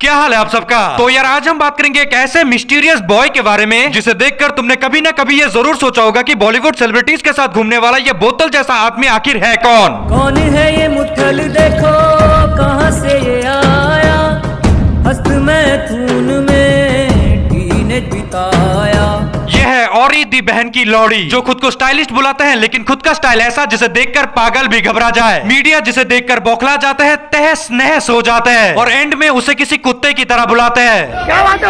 क्या हाल है आप सबका। तो यार आज हम बात करेंगे एक ऐसे मिस्टीरियस बॉय के बारे में जिसे देखकर तुमने कभी ना कभी ये जरूर सोचा होगा कि बॉलीवुड सेलिब्रिटीज के साथ घूमने वाला ये बोतल जैसा आदमी आखिर है कौन। कौन है ये मुट्ठल, देखो कहां से ये आया, हस्त मैथून में टीनेज बिताया। यह है औरी दी बहन की लौड़ी, जो खुद को स्टाइलिस्ट बुलाते हैं लेकिन खुद का स्टाइल ऐसा जिसे देखकर पागल भी घबरा जाए। मीडिया जिसे देखकर बौखला जाते हैं, तहस नहस हो जाते हैं और एंड में उसे किसी कुत्ते की तरह बुलाते हैं। क्या बात है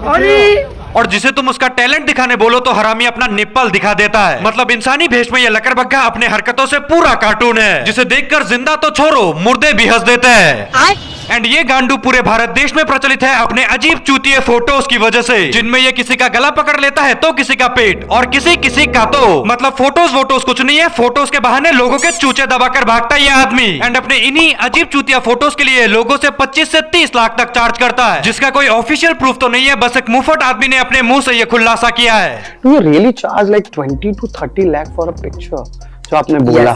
औरी? और जिसे तुम उसका टैलेंट दिखाने बोलो तो हरामी अपना निप्पल दिखा देता है। मतलब इंसानी भेष में ये लकड़बग्गा अपने हरकतों से पूरा कार्टून है, जिसे देखकर जिंदा तो छोड़ो मुर्दे भी हंस देते हैं। एंड ये गांडू पूरे भारत देश में प्रचलित है अपने अजीब चूतिए फोटोज की वजह से, जिनमें ये किसी का गला पकड़ लेता है तो किसी का पेट और किसी का तो मतलब फोटोज वोटोज कुछ नहीं है, फोटोज के बहाने लोगों के चूचे दबाकर भागता है ये आदमी। एंड अपने इन्हीं अजीब चूतिया फोटोज के लिए लोगों से 25 से 30 लाख तक चार्ज करता है, जिसका कोई ऑफिशियल प्रूफ तो नहीं है, बस एक मुफ्त आदमी ने अपने मुंह से ये खुलासा किया है। You really charge like 20 to 30 lakh for a picture? जो आपने बोला।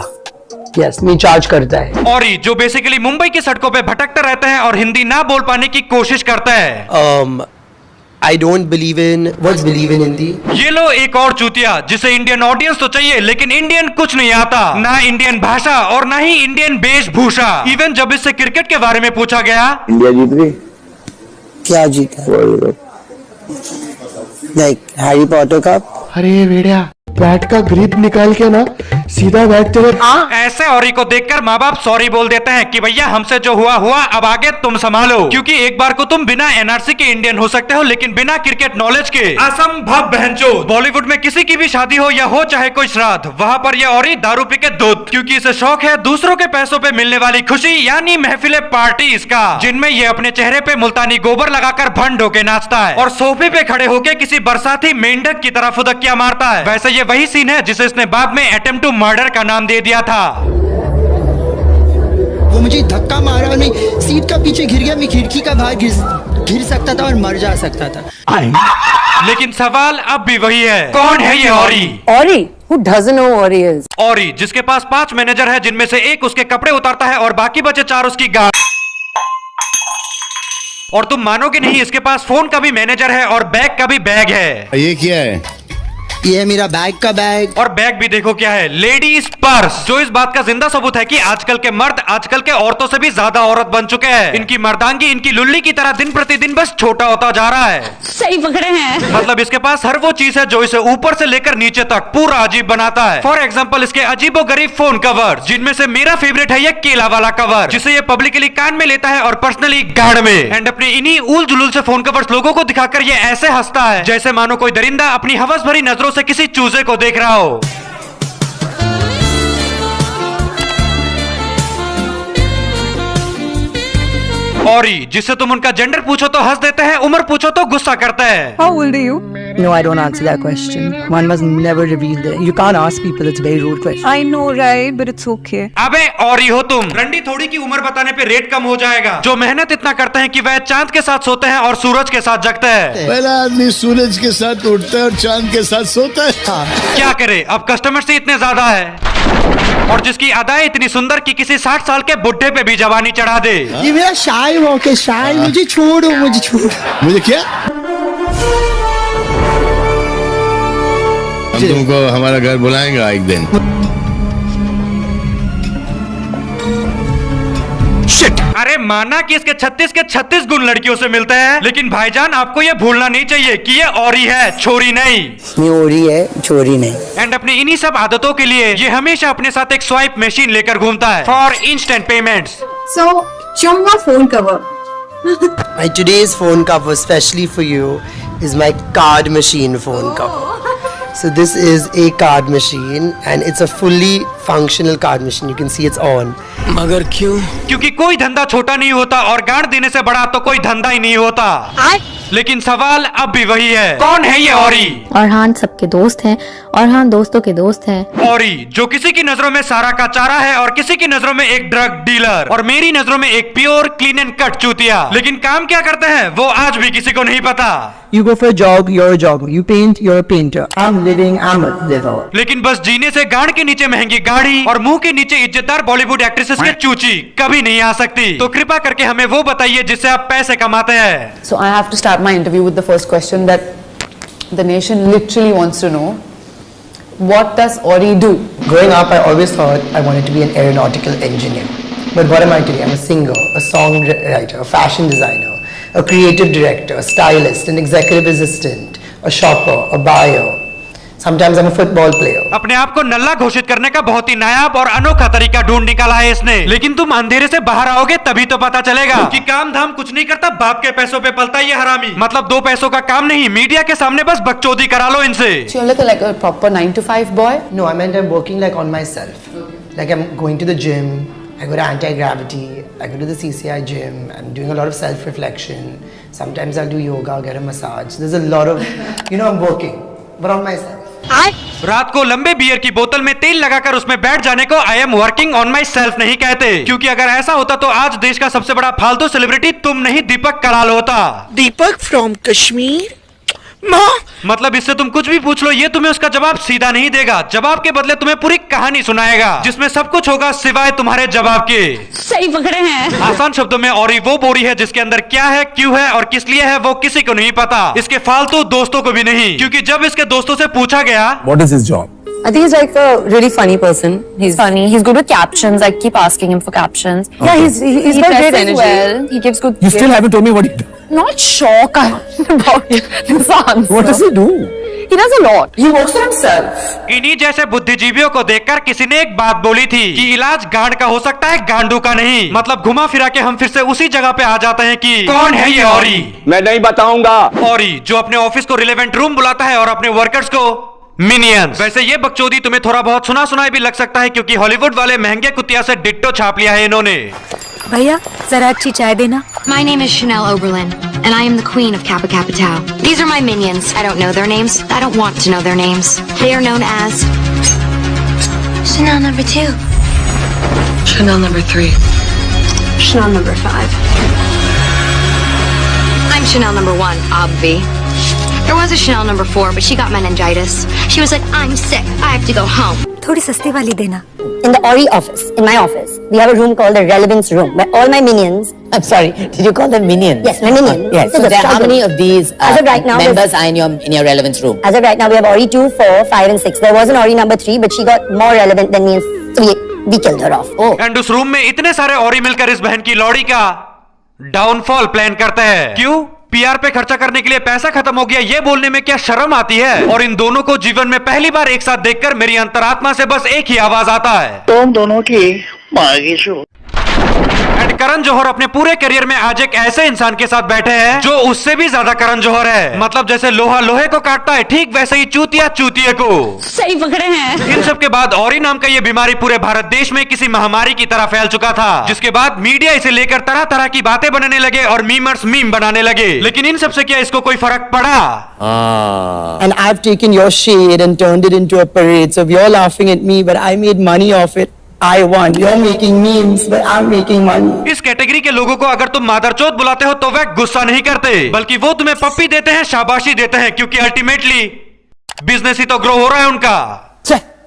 यस नहीं चार्ज करता है। और जो बेसिकली मुंबई की सड़कों पे भटकते रहते हैं और हिंदी ना बोल पाने की कोशिश करते हैं। I don't believe in what's believe in Hindi. ये लो एक और चूतिया जिसे इंडियन ऑडियंस तो चाहिए लेकिन इंडियन कुछ नहीं आता, ना इंडियन भाषा और ना ही इंडियन वेशभूषा। इवन जब इससे क्रिकेट के बारे में पूछा गया, इंडिया जीत गई। क्या जीता? लाइक हैरी पॉटर का। अरे भेड़िया, बैट का ग्रिप निकाल के ना सीधा बैट तेरे। ऐसे औरी को देखकर माँ बाप सॉरी बोल देते हैं कि भैया हमसे जो हुआ हुआ, अब आगे तुम संभालो। क्योंकि एक बार को तुम बिना एनआरसी के इंडियन हो सकते हो लेकिन बिना क्रिकेट नॉलेज के असंभव बहनचोद। बॉलीवुड में किसी की भी शादी हो या हो चाहे कोई श्राद्ध, वहाँ पर यह औरी दारू पी के दूध, क्योंकि इसे शौक है दूसरों के पैसों पे मिलने वाली खुशी यानी महफिले पार्टी इसका, जिनमें ये अपने चेहरे पे मुल्तानी गोबर लगाकर भंड होके नाचता है और सोफे पे खड़े होके किसी बरसाती मेंढक की तरह फुदकिया मारता है। वैसे ये वही सीन है जिसे इसने बाद में अटेम्प्ट टू मर्डर का नाम दे दिया था। वो मुझे धक्का मारा और मैं सीट का पीछे गिर गया, मैं खिड़की का बाहर गिर सकता था और मर जा सकता था। लेकिन सवाल अब भी वही है, कौन है ये औरी? Ori? Who doesn't know Ori is? औरी जिसके पास 5 मैनेजर है, जिनमें से एक उसके कपड़े उतारता है और बाकी बचे 4 उसकी गार्ड। और तुम मानोगे नहीं, इसके पास फोन का भी मैनेजर है और बैग का भी बैग है। ये क्या है? ये है मेरा बैग का बैग। और बैग भी देखो क्या है, लेडीज पर्स, जो इस बात का जिंदा सबूत है कि आजकल के मर्द आजकल के औरतों से भी ज्यादा औरत बन चुके हैं। इनकी मर्दांगी इनकी लुल्ली की तरह दिन प्रतिदिन बस छोटा होता जा रहा है। सही पकड़े हैं। मतलब इसके पास हर वो चीज है जो इसे ऊपर से लेकर नीचे तक पूरा अजीब बनाता है। फॉर एग्जाम्पल इसके अजीबो गरीब फोन कवर, जिनमें से मेरा फेवरेट है ये केला वाला कवर, जिसे ये पब्लिकली कान में लेता है और पर्सनली गाड़ में। एंड अपने इन्हीं उल जुलूल से फोन कवर्स लोगों को दिखाकर ये ऐसे हंसता है जैसे मानो कोई दरिंदा अपनी हवस भरी नजरों से किसी चूजे को देख रहा हो। औरी जिससे तुम उनका जेंडर पूछो तो हंस देते हैं, उम्र पूछो तो गुस्सा करते हैं। How old are you? No, I don't answer that question. One must never reveal that. You can't ask people. It's a very rude question. I know, right? But it's okay. अबे औरी हो तुम, रंडी थोड़ी की उम्र बताने पे रेट कम हो जाएगा। जो मेहनत इतना करते हैं कि वह चांद के साथ सोते हैं और सूरज के साथ जगते हैं। पहला आदमी सूरज के साथ उठता है और चांद के साथ सोता है। क्या करे, अब कस्टमर से इतने ज्यादा है और जिसकी अदाएं इतनी सुंदर कि किसी 60 साल के बुढ़े पे भी जवानी चढ़ा दे। ये मेरा शाय वॉक है, शाय। मुझे छोड़ो, मुझे छोड़ो। मुझे क्या? हम तुमको हमारा घर बुलाएंगे एक दिन। अरे माना कि इसके 36 के 36 गुण लड़कियों से मिलते हैं, लेकिन भाईजान आपको ये भूलना नहीं चाहिए कि ये औरी है, छोरी नहीं। ये औरी है, छोरी नहीं। एंड अपनी इन्हीं सब आदतों के लिए ये हमेशा अपने साथ एक स्वाइप मशीन लेकर घूमता है for instant payments. So, show me your phone cover. My today's phone cover, especially for you, is my card machine phone cover. So this is a card machine and it's a fully functional card machine. You can see it's on. मगर क्यों? क्योंकि कोई धंधा छोटा नहीं होता और गांड देने से बड़ा तो कोई धंधा ही नहीं होता। लेकिन सवाल अब भी वही है, कौन है ये औरी? औरहान सबके दोस्त हैं, औरहान दोस्तों के दोस्त हैं। औरी जो किसी की नजरों में सारा का चारा है और किसी की नजरों में एक ड्रग डीलर और मेरी नजरों में एक प्योर क्लीन एंड कट चूतिया। लेकिन काम क्या करते हैं वो आज भी किसी को नहीं पता। You go for a jog, you're a jogger. You paint, you're a painter. I'm living, I'm a liver. लेकिन बस जीने से गांड के नीचे महंगी गाड़ी और मुंह के नीचे इज्जतदार बॉलीवुड एक्ट्रेसेस के चूची कभी नहीं आ सकती। तो कृपा करके हमें वो बताइए जिससे आप पैसे कमाते हैं। So I have to start my interview with the first question that the nation literally wants to know. What does Ori do? Growing up, I always thought I wanted to be an aeronautical engineer. But what am I today? I'm a singer, a songwriter, a fashion designer, a creative director, a stylist, an executive assistant, a shopper, a buyer. Sometimes I'm a football player. अपने आप को नल्ला घोषित करने का बहुत ही नायाब और अनोखा तरीका ढूंढ निकाला है इसने। लेकिन तुम अंधेरे से बाहर आओगे तभी तो पता चलेगा कि काम धाम कुछ नहीं करता, बाप के पैसों पे पलता ये हरामी। मतलब दो पैसों का काम नहीं, मीडिया के सामने बस बकचोदी करा लो इनसे। So you're like a proper 9 to 5 boy? No, I meant I'm working like on myself. Like I'm going to the gym, I go to anti-gravity, I go to the CCI gym, I'm doing a lot of self-reflection. Sometimes I'll do yoga, get a massage. There's a lot of, I'm working, but on myself. रात को लंबे beer की बोतल में तेल लगाकर उसमें बैठ जाने को I am working on my self नहीं कहते, क्योंकि अगर ऐसा होता तो आज देश का सबसे बड़ा फालतू सेलिब्रिटी तुम नहीं दीपक कराल होता। Deepak from Kashmir? मतलब इससे तुम कुछ भी पूछ लो ये तुम्हें उसका जवाब सीधा नहीं देगा, जवाब के बदले तुम्हें पूरी कहानी सुनाएगा जिसमें सब कुछ होगा सिवाय तुम्हारे जवाब के। सही पकड़े हैं। आसान शब्दों में औरी वो बोरी है जिसके अंदर क्या है, क्यों है और किस लिए है वो किसी को नहीं पता, इसके फालतू दोस्तों को भी नहीं, क्योंकि जब इसके दोस्तों से पूछा गया What is his job? I think he's like a really funny person. He's funny. He's good with captions. I keep asking him for captions. Okay. Yeah, he's got great energy. Well. He gives good. You still haven't told me what he does. Not sure about this answer. What does he do? He does a lot. He works for himself. इन्हीं जैसे बुद्धिजीवियों को देखकर किसी ने एक बात बोली थी कि इलाज गांड का हो सकता है, गांडू का नहीं। मतलब घुमा फिरा के हम फिर से उसी जगह पे आ जाते हैं कि कौन है ये औरी। मैं नहीं बताऊंगा। औरी जो अपने ऑफिस को रिलेवेंट रूम बुलाता है और अपने वर्कर्स को मिनियंस। वैसे ये बकचोदी तुम्हें थोड़ा बहुत सुना सुनाई भी लग सकता है, क्योंकि हॉलीवुड वाले महंगे कुतिया से डिट्टो छाप लिया है इन्होंने। भैया जरा अच्छी चाय देना। My name is Chanel Oberlin, and I am the queen of Kappa Kappa Tau. These are my minions. I don't know their names. I don't want to know their names. They are known as Chanel number 2, Chanel number 3, Chanel number 5. I'm Chanel number 1, obvi. There was a Chanel number 4, but she got meningitis. She was like, I'm sick. I have to go home. थोड़ी सस्ती वाली देना। In the Ori office, in my office, we have a room called the relevance room, where all my minions. I'm sorry, did you call them minions? Yes, my minions. Yes. So there, how many of these as of right now, members are in your relevance room? As of right now, we have Ori 2, 4, 5, and 6. There was an Ori number 3, but she got more relevant than me, so we killed her off. Oh. And उस room में इतने सारे औरी मिलकर इस बहन की लौड़ी का डाउनफॉल प्लान करते हैं। क्यों? पीआर पे खर्चा करने के लिए पैसा खत्म हो गया ये बोलने में क्या शर्म आती है? और इन दोनों को जीवन में पहली बार एक साथ देखकर मेरी अंतरात्मा से बस एक ही आवाज आता है, तुम दोनों की मांगी छो। एंड करण जौहर अपने पूरे करियर में आज एक ऐसे इंसान के साथ बैठे हैं जो उससे भी ज्यादा करण जौहर है। मतलब जैसे लोहा लोहे को काटता है, ठीक वैसे ही चूतिया चूतिये को। सही पकड़े हैं। इन सब के बाद औरी नाम का ये बीमारी पूरे भारत देश में किसी महामारी की तरह फैल चुका था, जिसके बाद मीडिया इसे लेकर तरह तरह की बातें बनाने लगे और मीमर्स मीम बनाने लगे। लेकिन इन सबसे क्या इसको कोई फर्क पड़ा? And I've taken your shade and turned it into a parade. So if you're laughing at me, but I made money off it, I won. You're making memes, but I'm making money. इस category के लोगों को अगर तुम मादरचोद बुलाते हो तो वह गुस्सा नहीं करते, बल्कि वो तुम्हें पप्पी देते हैं, शाबाशी देते हैं, क्योंकि अल्टीमेटली बिजनेस ही तो ग्रो हो रहा है उनका।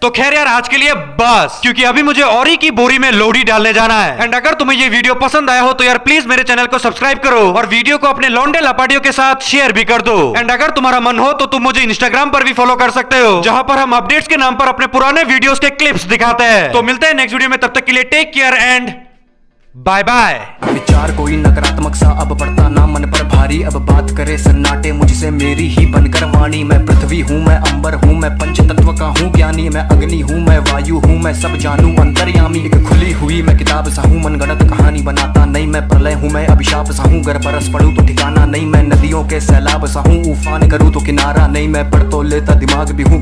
तो खैर यार आज के लिए बस, क्योंकि अभी मुझे औरी की बोरी में लोडी डालने जाना है। एंड अगर तुम्हें ये वीडियो पसंद आया हो तो यार प्लीज मेरे चैनल को सब्सक्राइब करो और वीडियो को अपने लौंडे लापाडियों के साथ शेयर भी कर दो। एंड अगर तुम्हारा मन हो तो तुम मुझे इंस्टाग्राम पर भी फॉलो कर सकते हो, जहां पर हम अपडेट्स के नाम पर अपने पुराने वीडियोस के क्लिप्स दिखाते हैं। तो मिलते हैं नेक्स्ट वीडियो में, तब तक के लिए take care and bye bye. विचार कोई नकारात्मक सा अब पड़ता ना मन पर भारी, अब बात करे सन्नाटे मुझसे मेरी ही बनकर वाणी। मैं पृथ्वी हूँ, मैं अंबर हूँ, मैं पंच तत्व का हूँ ज्ञानी। मैं अग्नि हूँ, मैं वायु हूँ, मैं सब जानू अंतर्यामी। एक खुली हुई मैं किताब सा हूँ, मनगढ़ंत कहानी बनाता नहीं। मैं प्रलय हूँ, मैं अभिशाप सा हूँ, गर बरस पड़ूं तो ठिकाना नहीं। मैं नदियों के सैलाब सा हूँ, उफान करूँ तो किनारा नहीं। मैं पढ़ तो लेता दिमाग भी हूँ।